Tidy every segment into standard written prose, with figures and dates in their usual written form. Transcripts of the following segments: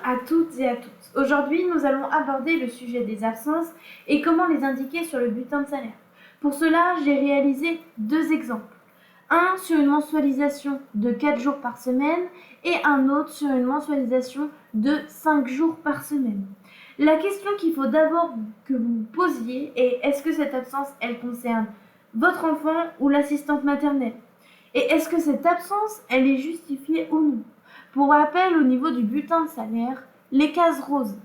à toutes et à tous. Aujourd'hui, nous allons aborder le sujet des absences et comment les indiquer sur le bulletin de salaire. Pour cela, j'ai réalisé 2 exemples. Un sur une mensualisation de 4 jours par semaine et un autre sur une mensualisation de 5 jours par semaine. La question qu'il faut d'abord que vous vous posiez est: est-ce que cette absence, elle concerne votre enfant ou l'assistante maternelle? Et est-ce que cette absence, elle est justifiée ou non? Pour rappel, au niveau du bulletin de salaire, les cases roses,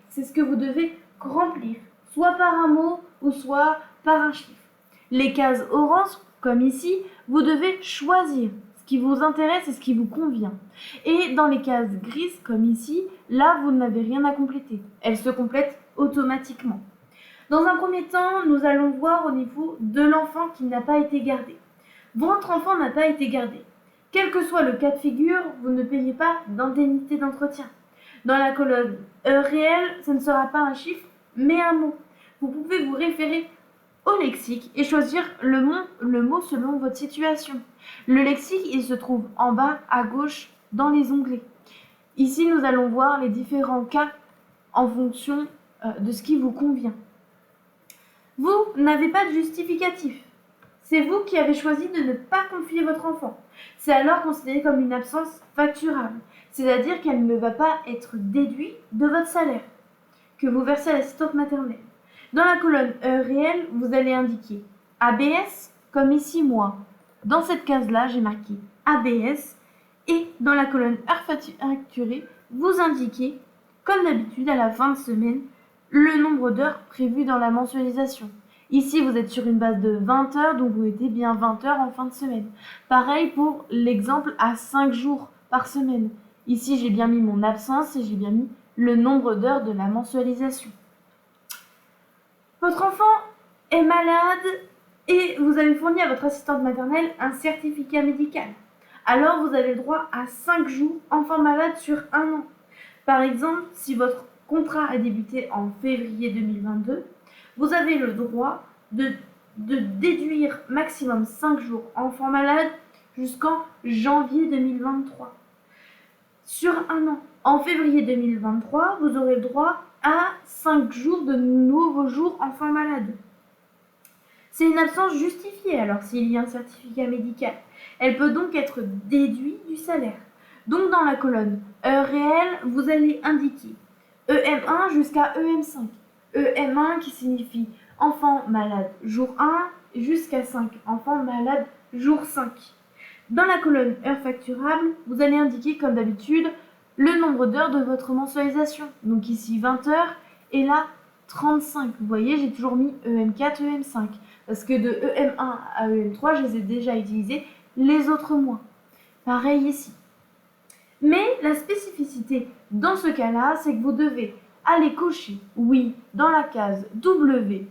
c'est ce que vous devez remplir, soit par un mot ou soit par un chiffre. Les cases oranges, comme ici, vous devez choisir ce qui vous intéresse et ce qui vous convient. Et dans les cases grises, comme ici, là, vous n'avez rien à compléter. Elles se complètent automatiquement. Dans un premier temps, nous allons voir au niveau de l'enfant qui n'a pas été gardé. Votre enfant n'a pas été gardé. Quel que soit le cas de figure, vous ne payez pas d'indemnité d'entretien. Dans la colonne heure réelle, ce ne sera pas un chiffre, mais un mot. Vous pouvez vous référer au lexique et choisir le mot selon votre situation. Le lexique, il se trouve en bas à gauche dans les onglets. Ici, nous allons voir les différents cas en fonction de ce qui vous convient. Vous n'avez pas de justificatif. C'est vous qui avez choisi de ne pas confier votre enfant. C'est alors considéré comme une absence facturable, c'est-à-dire qu'elle ne va pas être déduite de votre salaire que vous versez à l'assistante maternelle. Dans la colonne heure réelle, vous allez indiquer ABS, comme ici moi. Dans cette case-là, j'ai marqué ABS, et dans la colonne heure facturée, vous indiquez, comme d'habitude à la fin de semaine, le nombre d'heures prévues dans la mensualisation. Ici, vous êtes sur une base de 20 heures, donc vous mettez bien 20 heures en fin de semaine. Pareil pour l'exemple à 5 jours par semaine. Ici, j'ai bien mis mon absence et j'ai bien mis le nombre d'heures de la mensualisation. Votre enfant est malade et vous avez fourni à votre assistante maternelle un certificat médical. Alors, vous avez le droit à 5 jours enfant malade sur 1 an. Par exemple, si votre contrat a débuté en février 2022, vous avez le droit de déduire maximum 5 jours enfant malade jusqu'en janvier 2023. Sur 1 an, en février 2023, vous aurez le droit à 5 jours de nouveaux jours enfant malade. C'est une absence justifiée alors s'il y a un certificat médical. Elle peut donc être déduite du salaire. Donc dans la colonne heure réelle, vous allez indiquer EM1 jusqu'à EM5. EM1 qui signifie enfant malade jour 1 jusqu'à 5, enfant malade jour 5. Dans la colonne heure facturable, vous allez indiquer comme d'habitude le nombre d'heures de votre mensualisation. Donc ici 20 heures et là 35. Vous voyez, j'ai toujours mis EM4, EM5 parce que de EM1 à EM3, je les ai déjà utilisés les autres mois. Pareil ici. Mais la spécificité dans ce cas-là, c'est que vous devez aller cocher oui dans la case W5,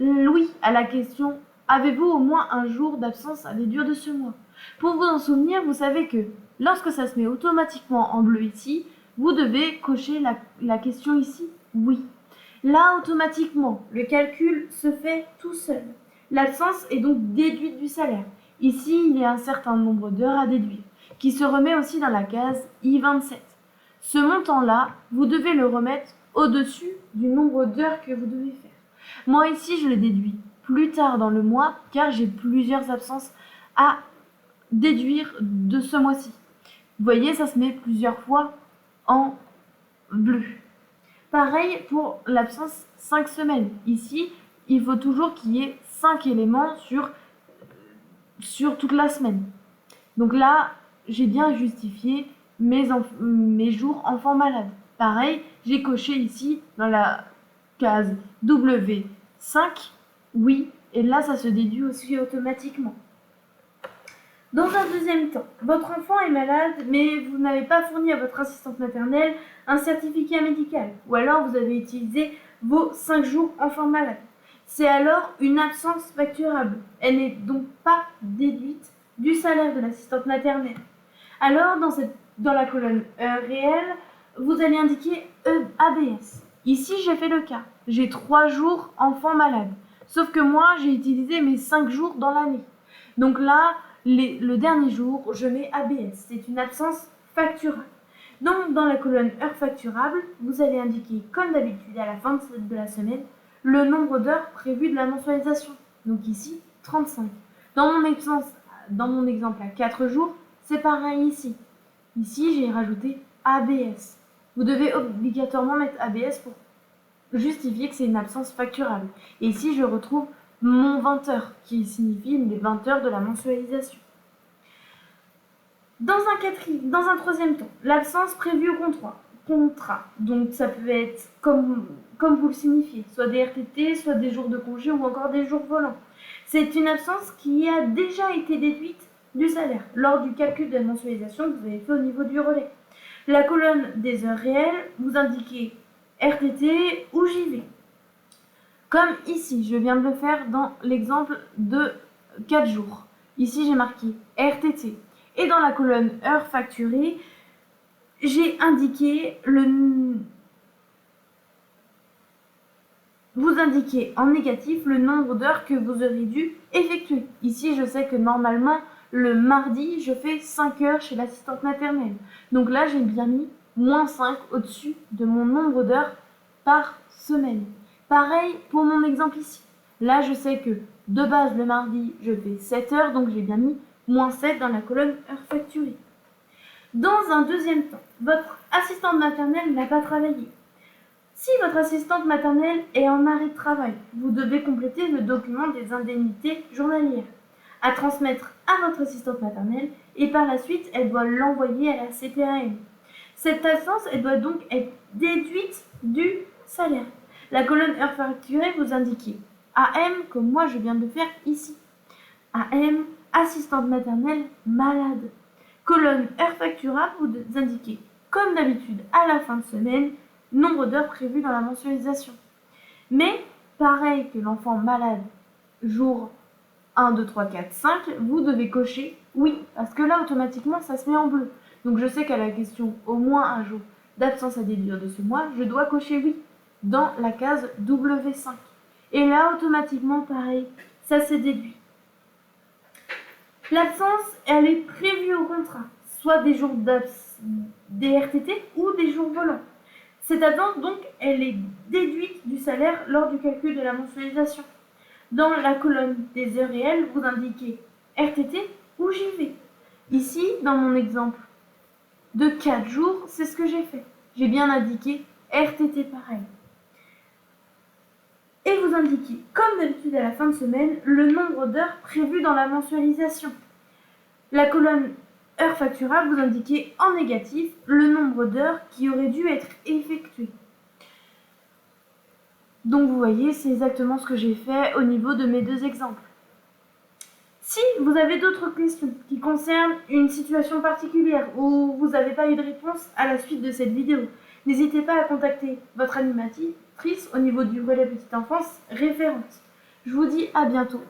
oui à la question avez-vous au moins un jour d'absence à déduire de ce mois? Pour vous en souvenir, vous savez que lorsque ça se met automatiquement en bleu ici, vous devez cocher la question ici oui. Là, automatiquement, le calcul se fait tout seul. L'absence est donc déduite du salaire. Ici, il y a un certain nombre d'heures à déduire, qui se remet aussi dans la case I27. Ce montant-là, vous devez le remettre au-dessus du nombre d'heures que vous devez faire. Moi ici, je le déduis plus tard dans le mois, car j'ai plusieurs absences à déduire de ce mois-ci. Vous voyez, ça se met plusieurs fois en bleu. Pareil pour l'absence 5 semaines. Ici, il faut toujours qu'il y ait 5 éléments sur toute la semaine. Donc là, j'ai bien justifié mes jours enfants malades. Pareil, j'ai coché ici dans la case W5, oui, et là ça se déduit aussi automatiquement. Dans un deuxième temps, votre enfant est malade, mais vous n'avez pas fourni à votre assistante maternelle un certificat médical, ou alors vous avez utilisé vos 5 jours enfant malade. C'est alors une absence facturable. Elle n'est donc pas déduite du salaire de l'assistante maternelle. Alors, dans la colonne heure réelle, vous allez indiquer ABS. Ici, j'ai fait le cas. J'ai 3 jours enfant malade. Sauf que moi, j'ai utilisé mes 5 jours dans l'année. Donc là, le dernier jour, je mets ABS. C'est une absence facturable. Donc, dans la colonne heures facturables, vous allez indiquer, comme d'habitude, à la fin de la semaine, le nombre d'heures prévues de la mensualisation. Donc ici, 35. Dans mon exemple à 4 jours, c'est pareil ici. Ici, j'ai rajouté ABS. Vous devez obligatoirement mettre ABS pour justifier que c'est une absence facturable. Et ici, je retrouve mon 20 heures, qui signifie les 20 heures de la mensualisation. Dans un troisième temps, l'absence prévue au contrat. Donc ça peut être, comme vous le signifiez, soit des RTT, soit des jours de congé ou encore des jours volants. C'est une absence qui a déjà été déduite du salaire lors du calcul de la mensualisation que vous avez fait au niveau du relais. La colonne des heures réelles, vous indiquez RTT ou JV. Comme ici, je viens de le faire dans l'exemple de 4 jours. Ici, j'ai marqué RTT. Et dans la colonne heures facturées, j'ai indiqué vous indiquez en négatif le nombre d'heures que vous aurez dû effectuer. Ici, je sais que normalement, le mardi, je fais 5 heures chez l'assistante maternelle. Donc là, j'ai bien mis moins 5 au-dessus de mon nombre d'heures par semaine. Pareil pour mon exemple ici. Là, je sais que de base, le mardi, je fais 7 heures, donc j'ai bien mis moins 7 dans la colonne heures facturées. Dans un deuxième temps, votre assistante maternelle n'a pas travaillé. Si votre assistante maternelle est en arrêt de travail, vous devez compléter le document des indemnités journalières à transmettre à votre assistante maternelle et par la suite, elle doit l'envoyer à la CPAM. Cette absence, elle doit donc être déduite du salaire. La colonne heures facturées, vous indiquez AM, comme moi je viens de le faire ici. AM, assistante maternelle malade. Colonne heures facturables, vous indiquez, comme d'habitude, à la fin de semaine, nombre d'heures prévues dans la mensualisation. Mais, pareil que l'enfant malade, jour 1, 2, 3, 4, 5, vous devez cocher oui, parce que là, automatiquement, ça se met en bleu. Donc, je sais qu'à la question au moins un jour d'absence à déduire de ce mois, je dois cocher oui dans la case W5. Et là, automatiquement, pareil, ça s'est déduit. L'absence, elle est prévue au contrat, soit des jours des RTT ou des jours volants. Cette absence, donc, elle est déduite du salaire lors du calcul de la mensualisation. Dans la colonne des heures réelles, vous indiquez RTT ou JV. Ici, dans mon exemple de 4 jours, c'est ce que j'ai fait. J'ai bien indiqué RTT pareil. Et vous indiquez, comme d'habitude à la fin de semaine, le nombre d'heures prévues dans la mensualisation. La colonne heures facturables, vous indiquez en négatif le nombre d'heures qui auraient dû être effectuées. Donc vous voyez, c'est exactement ce que j'ai fait au niveau de mes deux exemples. Si vous avez d'autres questions qui concernent une situation particulière ou vous n'avez pas eu de réponse à la suite de cette vidéo, n'hésitez pas à contacter votre animatrice au niveau du relais petite enfance référente. Je vous dis à bientôt.